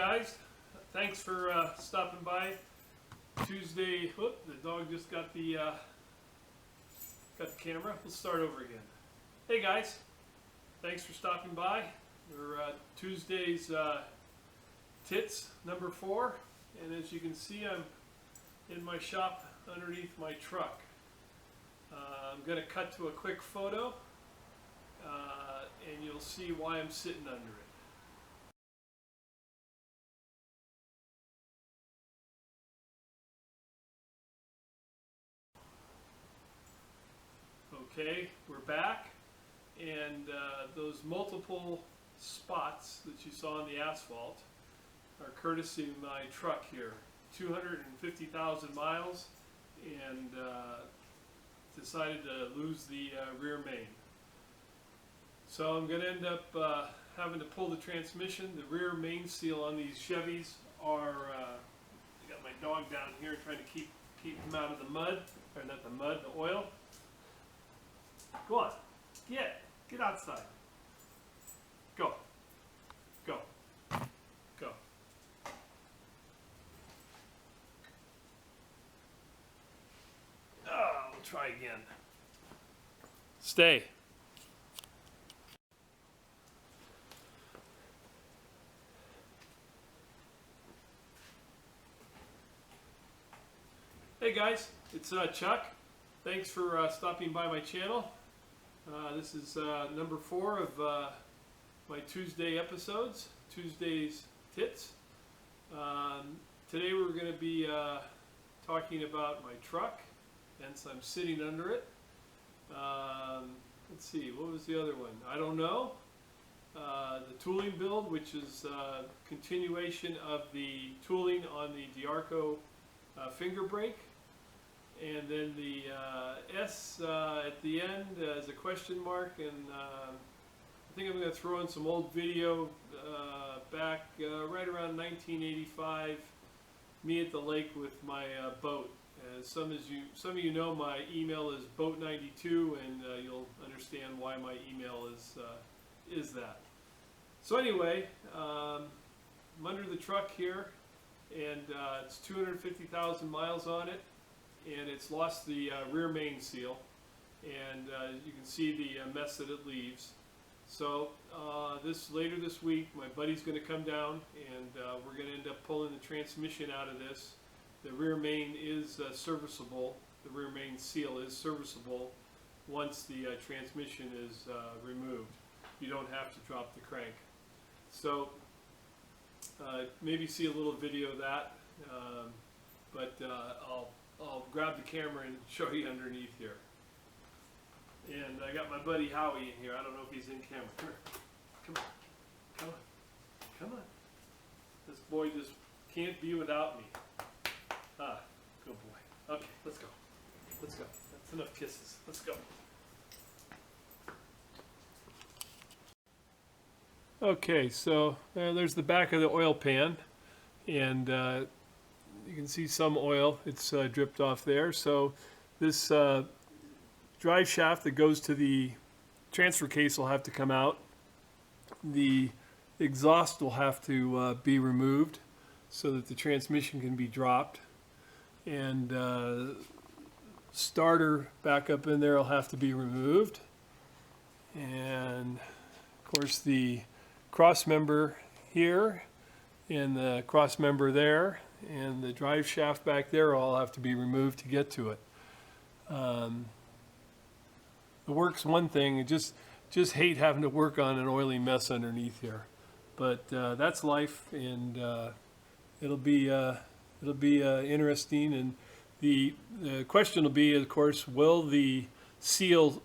guys. Thanks for stopping by. Tuesday. Whoop, the dog just got the camera. We'll start over again. Hey guys, thanks for stopping by. We're Tuesday's tits number 4, and as you can see, I'm in my shop underneath my truck. I'm going to cut to a quick photo, and you'll see why I'm sitting under it. Okay, we're back, and those multiple spots that you saw on the asphalt are courtesy of my truck here. 250,000 miles, and decided to lose the rear main. So I'm going to end up having to pull the transmission. The rear main seal on these Chevys are, I got my dog down here trying to keep him out of the mud, or not the mud, the oil. Go on, get outside. Go, go, go. Oh, we'll try again. Stay. Hey guys, it's Chuck. Thanks for stopping by my channel. This is number 4 of my Tuesday episodes, Tuesday's Tits. Today we're going to be talking about my truck, hence I'm sitting under it. Let's see, what was the other one? I don't know. The tooling build, which is a continuation of the tooling on the Diarco finger brake. And then the S at the end as a question mark, and I think I'm going to throw in some old video back right around 1985, me at the lake with my boat. As some of you know, my email is boat92, and you'll understand why my email is that. So anyway, I'm under the truck here, and it's 250,000 miles on it. And it's lost the rear main seal, and you can see the mess that it leaves. So later this week, my buddy's going to come down, and we're going to end up pulling the transmission out of this. The rear main is serviceable. The rear main seal is serviceable once the transmission is removed. You don't have to drop the crank. So maybe see a little video of that, but I'll grab the camera and show you underneath here. And I got my buddy Howie in here. I don't know if he's in camera. Come on. Come on. Come on. This boy just can't be without me. Ah, good boy. Okay, let's go. Let's go. That's enough kisses. Let's go. Okay, so there's the back of the oil pan, and you can see some oil. It's dripped off there. So this drive shaft that goes to the transfer case will have to come out. The exhaust will have to be removed so that the transmission can be dropped. And starter back up in there will have to be removed. And of course the cross member here and the cross member there and the drive shaft back there all have to be removed to get to it. The work's one thing. I just hate having to work on an oily mess underneath here, but that's life, and it'll be interesting. And the question will be, of course, will the seal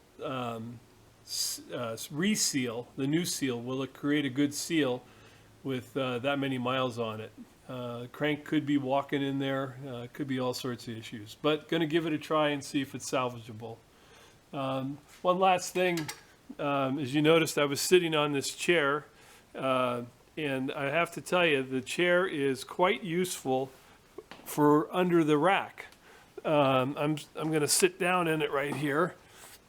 reseal, the new seal, will it create a good seal with that many miles on it? Crank could be walking in there, could be all sorts of issues, but going to give it a try and see if it's salvageable. One last thing, as you noticed, I was sitting on this chair, and I have to tell you, the chair is quite useful for under the rack. I'm going to sit down in it right here,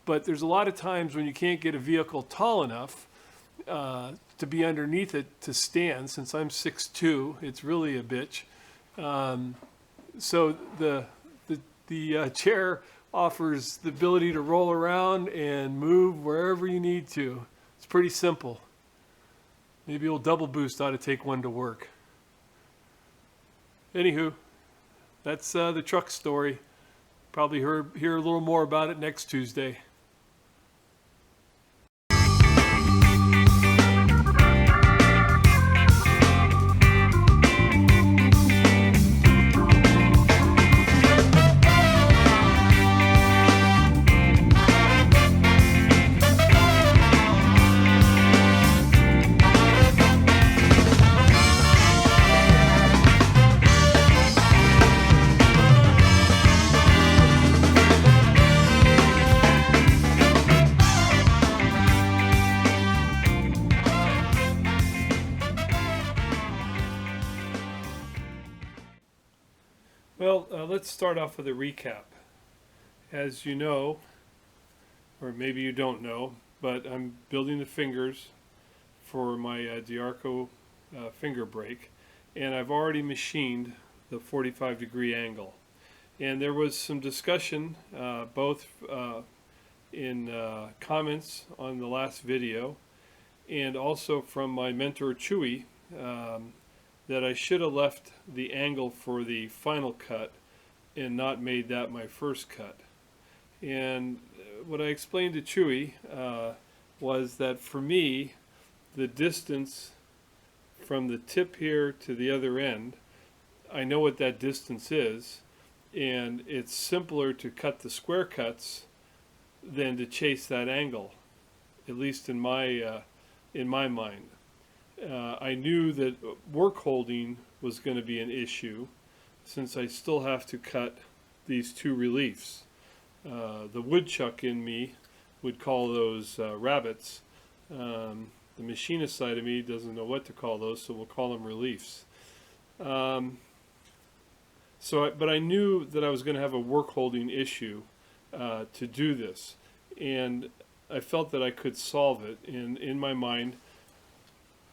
but there's a lot of times when you can't get a vehicle tall enough to be underneath it to stand. Since I'm 6'2", it's really a bitch. So the chair offers the ability to roll around and move wherever you need to. It's pretty simple. Maybe old Double Boost ought to take one to work. Anywho, that's the truck story. Probably hear a little more about it next Tuesday. Well, let's start off with a recap. As you know, or maybe you don't know, but I'm building the fingers for my Diarco finger brake, and I've already machined the 45-degree angle. And there was some discussion, both in comments on the last video, and also from my mentor Chewy, that I should have left the angle for the final cut and not made that my first cut. And what I explained to Chewy was that for me, the distance from the tip here to the other end, I know what that distance is, and it's simpler to cut the square cuts than to chase that angle, at least in my mind. I knew that work holding was going to be an issue, since I still have to cut these two reliefs. The woodchuck in me would call those rabbits. The machinist side of me doesn't know what to call those, so we'll call them reliefs. But I knew that I was going to have a work holding issue to do this, and I felt that I could solve it. And in my mind,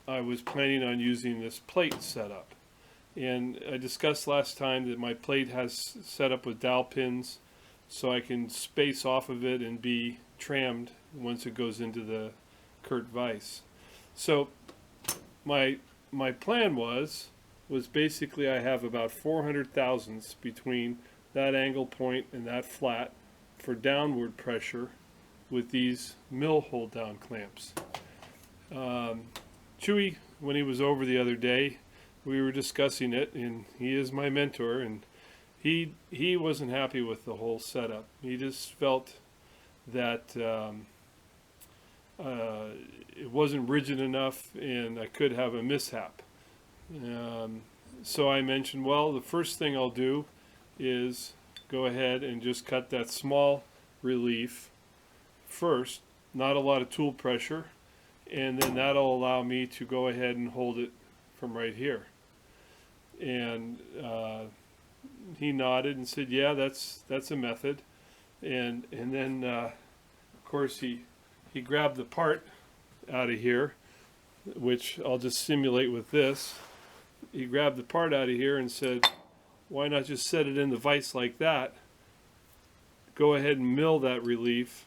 I was planning on using this plate setup. And I discussed last time that my plate has set up with dowel pins, so I can space off of it and be trammed once it goes into the Kurt vise. So my plan was basically I have about 400 thousandths between that angle point and that flat for downward pressure with these mill hold down clamps. Chewy, when he was over the other day, we were discussing it, and he is my mentor, and he wasn't happy with the whole setup. He just felt that it wasn't rigid enough and I could have a mishap. So I mentioned, well, the first thing I'll do is go ahead and just cut that small relief first, not a lot of tool pressure, and then that'll allow me to go ahead and hold it from right here. And he nodded and said, yeah, that's a method. And then of course he grabbed the part out of here, which I'll just simulate with this. He grabbed the part out of here and said, why not just set it in the vise like that, go ahead and mill that relief,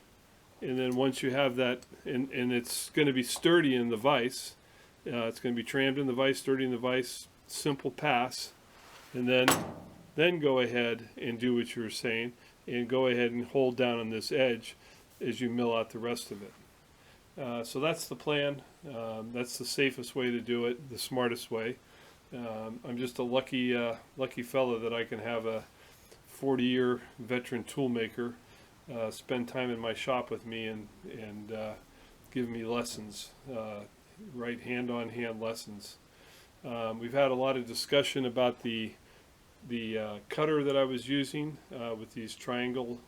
and then once you have that, and it's going to be sturdy in the vise, it's going to be trammed in the vise, sturdy in the vise, simple pass, and then go ahead and do what you were saying, and go ahead and hold down on this edge as you mill out the rest of it. So that's the plan. That's the safest way to do it, the smartest way. I'm just a lucky fellow that I can have a 40-year veteran toolmaker spend time in my shop with me and give me lessons, right hand-on-hand lessons. We've had a lot of discussion about the cutter that I was using with these triangle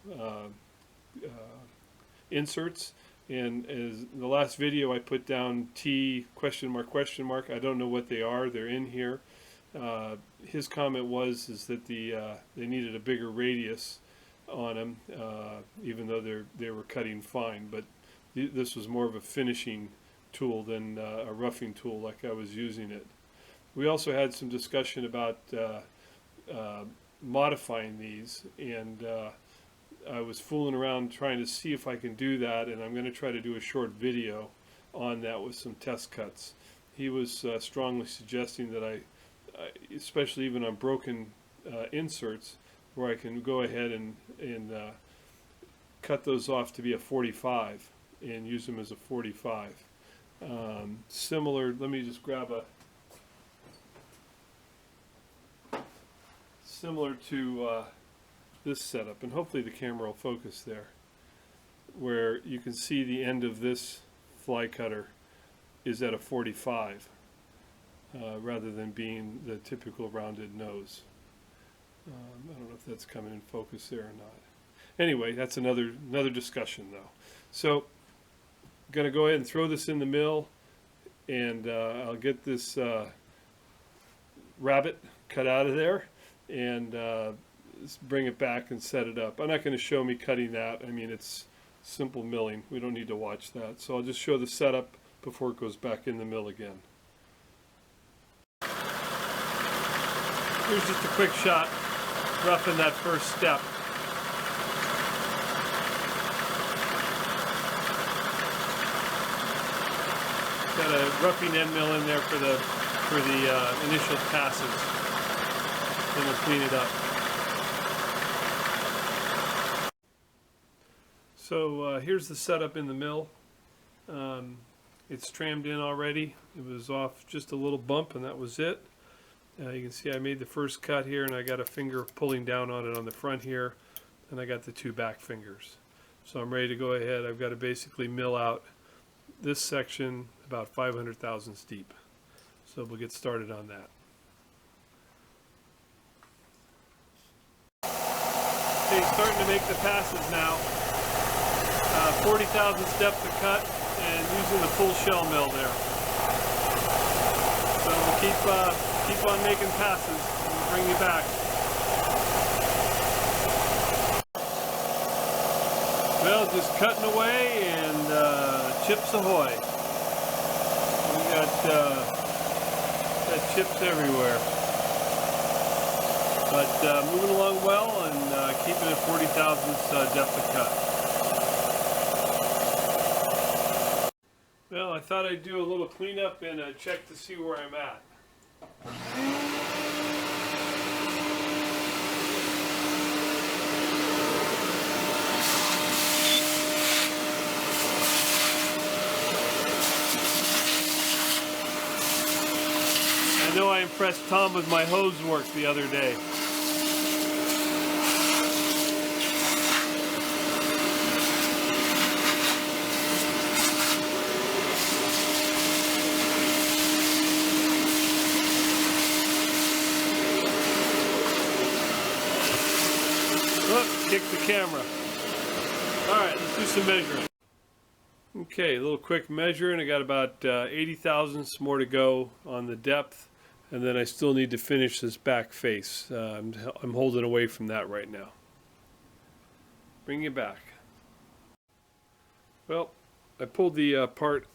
inserts. And as the last video I put down T ? I don't know what they are. They're in here. His comment is that they needed a bigger radius on them, even though they were cutting fine. But this was more of a finishing tool than a roughing tool like I was using it. We also had some discussion about modifying these, and I was fooling around trying to see if I can do that, and I'm going to try to do a short video on that with some test cuts. He was strongly suggesting that I especially even on broken inserts, where I can go ahead and cut those off to be a 45 and use them as a 45. Similar, let me just grab a similar to this setup, and hopefully the camera will focus there, where you can see the end of this fly cutter is at a 45 rather than being the typical rounded nose. I don't know if that's coming in focus there or not. Anyway, that's another discussion though. So I'm going to go ahead and throw this in the mill, and I'll get this rabbit cut out of there and bring it back and set it up. I'm not going to show me cutting that. I mean, it's simple milling. We don't need to watch that. So I'll just show the setup before it goes back in the mill again. Here's just a quick shot, roughing that first step. Got a roughing end mill in there for the initial passes. Then we'll clean it up. So here's the setup in the mill. It's trammed in already. It was off just a little bump, and that was it. You can see I made the first cut here, and I got a finger pulling down on it on the front here, and I got the two back fingers. So I'm ready to go ahead. I've got to basically mill out this section about 500 thousandths deep. So we'll get started on that. Okay, starting to make the passes now. 40 thousandths depth of cut, and using the full shell mill there. So we'll keep on making passes, and we'll bring you back. Well, just cutting away, and chips ahoy. We got chips everywhere. But moving along well, and keeping it 40 thousandths depth of cut. Well, I thought I'd do a little cleanup and check to see where I'm at. I know I impressed Tom with my hose work the other day. Kick the camera. Alright, let's do some measuring. Okay, a little quick measure, and I got about 80 thousandths more to go on the depth, and then I still need to finish this back face. I'm holding away from that right now. Bring it back. Well, I pulled the part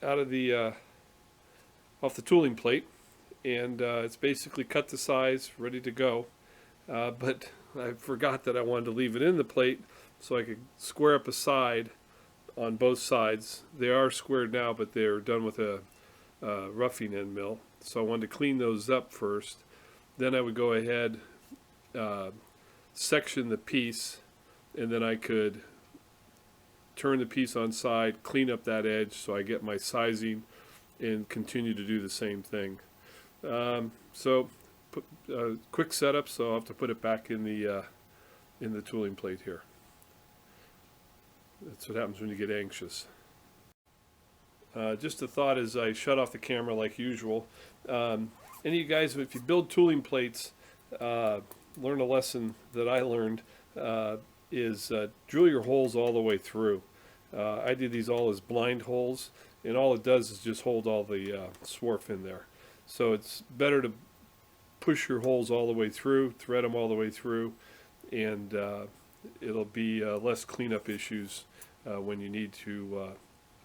out of the off the tooling plate, and it's basically cut to size, ready to go. But I forgot that I wanted to leave it in the plate so I could square up a side on both sides. They are squared now, but they're done with a roughing end mill. So I wanted to clean those up first. Then I would go ahead, section the piece, and then I could turn the piece on side, clean up that edge so I get my sizing, and continue to do the same thing. Quick setup, so I'll have to put it back in the tooling plate here. That's what happens when you get anxious. Just a thought as I shut off the camera like usual. Any of you guys, if you build tooling plates, learn a lesson that I learned, is drill your holes all the way through. I did these all as blind holes, and all it does is just hold all the swarf in there. So it's better to push your holes all the way through, thread them all the way through, and it'll be less cleanup issues when you need to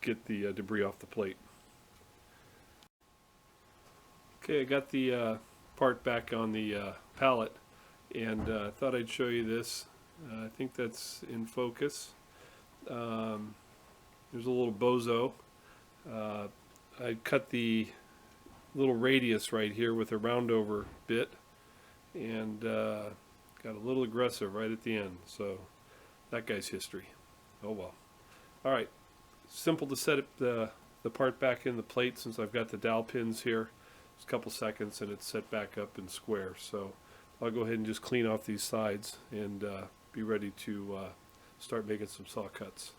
get the debris off the plate. Okay, I got the part back on the pallet, and thought I'd show you this. I think that's in focus. There's a little bozo. I cut the little radius right here with a roundover bit, and got a little aggressive right at the end. So that guy's history. Oh well. All right, simple to set up the part back in the plate since I've got the dowel pins here. It's a couple seconds and it's set back up in square. So I'll go ahead and just clean off these sides and be ready to start making some saw cuts.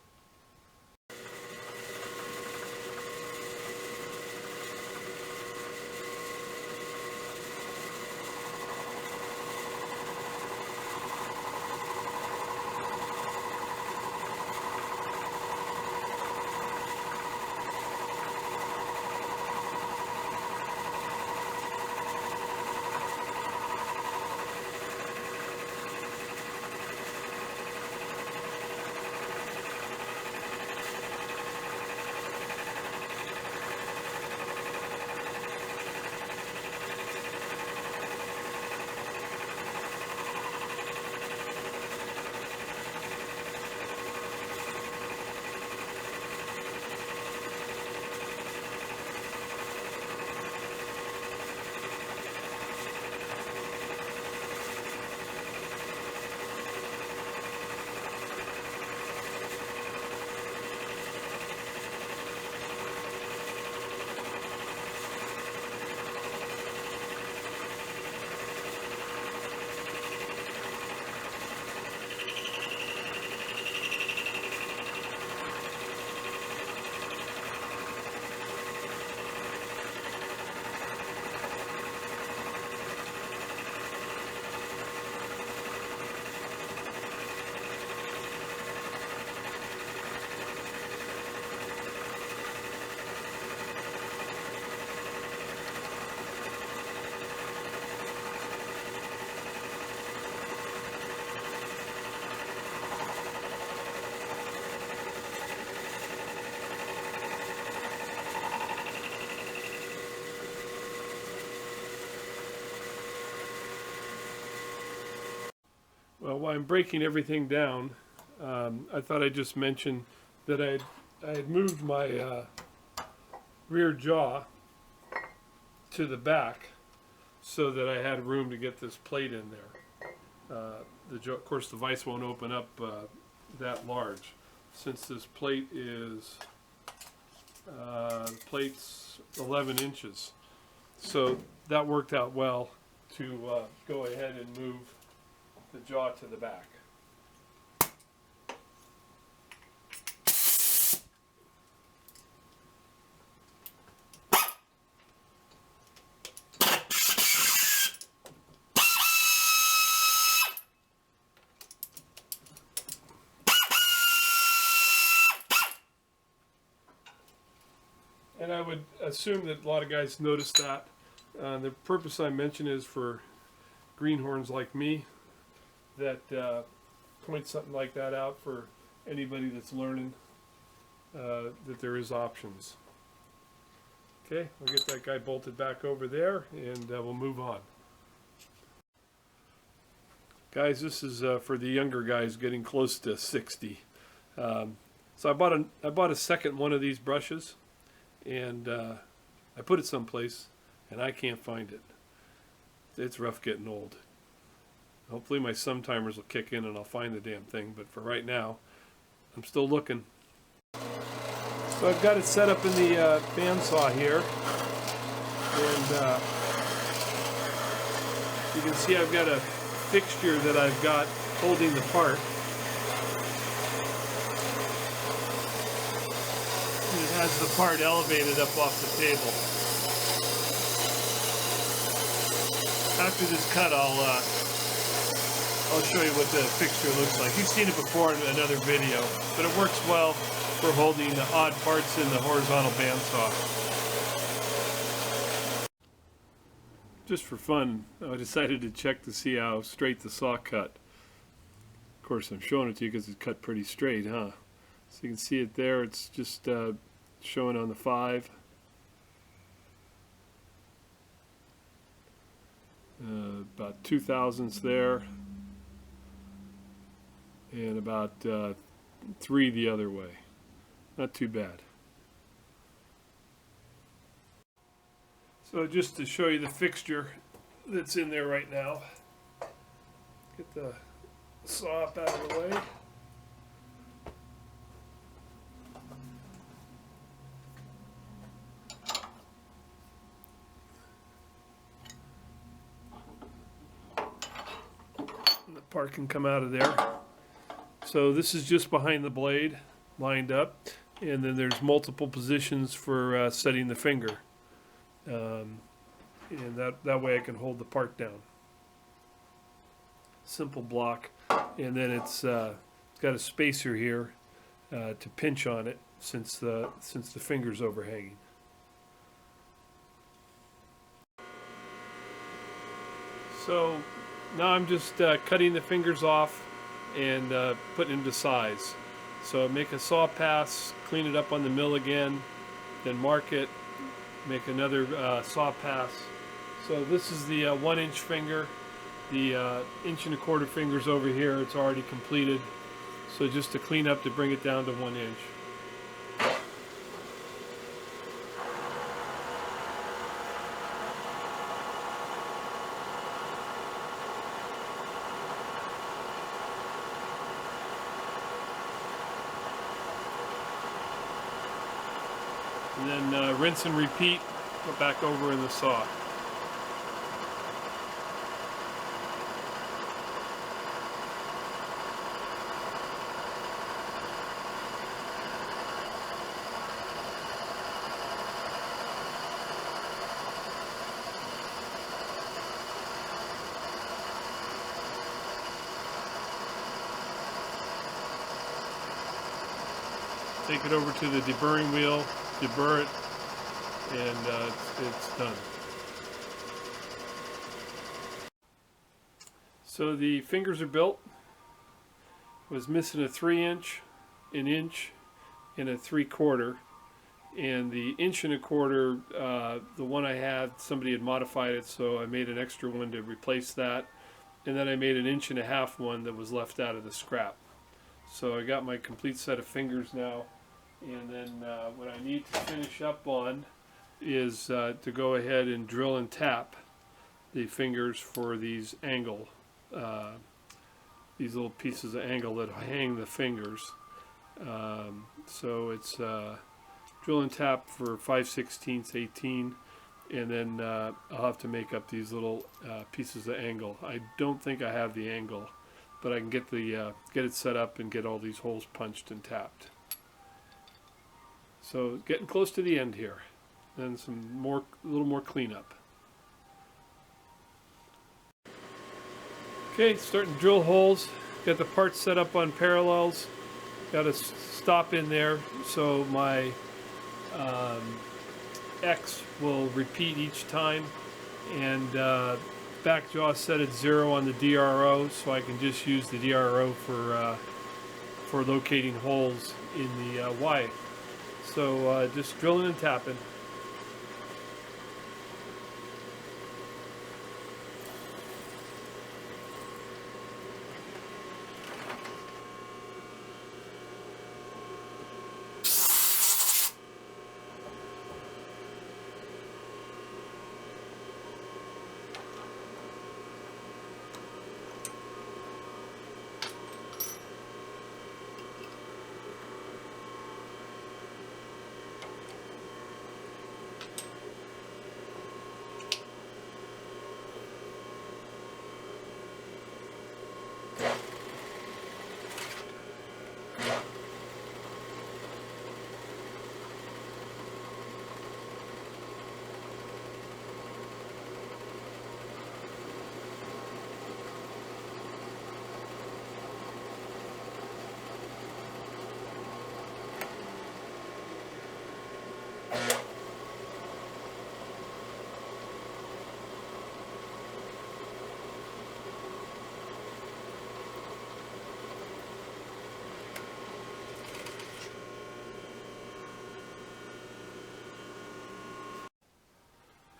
Well, while I'm breaking everything down, I thought I'd just mention that I had moved my rear jaw to the back so that I had room to get this plate in there. Of course, the vise won't open up that large, since this plate is plate's 11 inches. So that worked out well to go ahead and move the jaw to the back. And I would assume that a lot of guys notice that. The purpose I mention is for greenhorns like me that point something like that out for anybody that's learning that there is options. Okay, we'll get that guy bolted back over there and we'll move on. Guys, this is for the younger guys getting close to 60. So I bought a second one of these brushes, and I put it someplace and I can't find it. It's rough getting old. Hopefully my sometimers will kick in and I'll find the damn thing, but for right now, I'm still looking. So I've got it set up in the bandsaw here, and you can see I've got a fixture that I've got holding the part. And it has the part elevated up off the table. After this cut, I'll show you what the fixture looks like. You've seen it before in another video, but it works well for holding the odd parts in the horizontal bandsaw. Just for fun, I decided to check to see how straight the saw cut. Of course, I'm showing it to you because it's cut pretty straight, huh? So you can see it there. It's just showing on the 5. about 2 thousandths there, and about 3 the other way. Not too bad. So just to show you the fixture that's in there right now, get the saw up out of the way. And the part can come out of there. So this is just behind the blade, lined up, and then there's multiple positions for setting the finger. And that way I can hold the part down. Simple block, and then it's got a spacer here to pinch on it since the finger's overhanging. So now I'm just cutting the fingers off and putting them to size. So make a saw pass, clean it up on the mill again, then mark it, make another saw pass. So this is the 1-inch finger. The 1.25 inch fingers over here, it's already completed. So just to clean up, to bring it down to 1 inch. And then rinse and repeat, go back over in the saw. Take it over to the deburring wheel, deburr it, and it's done. So the fingers are built. Was missing a 3-inch, an inch, and a 3/4. And the 1.25 inch, the one I had, somebody had modified it, so I made an extra one to replace that. And then I made an 1.5 inch one that was left out of the scrap. So I got my complete set of fingers now. And then what I need to finish up on is to go ahead and drill and tap the fingers for these angle, these little pieces of angle that hang the fingers. So it's drill and tap for 5/16, 18, and then I'll have to make up these little pieces of angle. I don't think I have the angle, but I can get it set up and get all these holes punched and tapped. So getting close to the end here. Then a little more cleanup. Okay, starting to drill holes. Got the parts set up on parallels. Got to stop in there so my X will repeat each time, and back jaw set at 0 on the DRO, so I can just use the DRO for locating holes in the Y. So just drilling and tapping.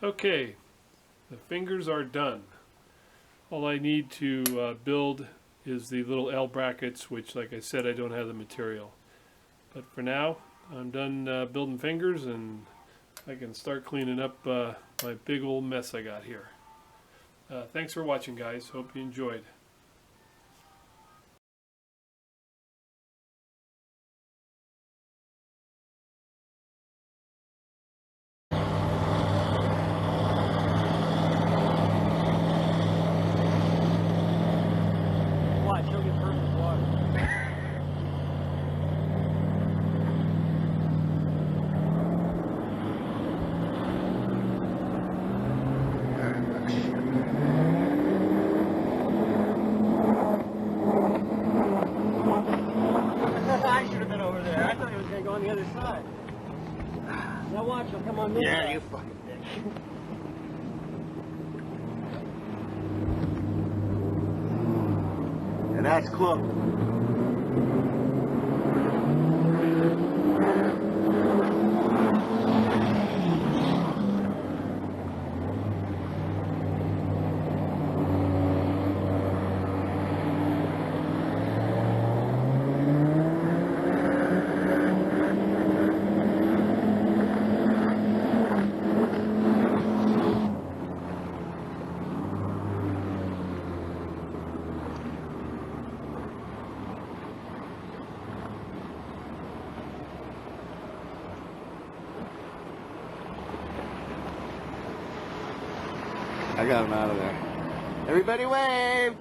Okay, the fingers are done. All I need to build is the little L brackets, which, like I said, I don't have the material. But for now, I'm done building fingers, and I can start cleaning up my big old mess I got here. Thanks for watching, guys. Hope you enjoyed. Watch, he'll get perfect water. I should have been over there. I thought he was going to go on the other side. Now watch, he'll come on this side. You fucking bitch. And that's close. I got him out of there. Everybody wave!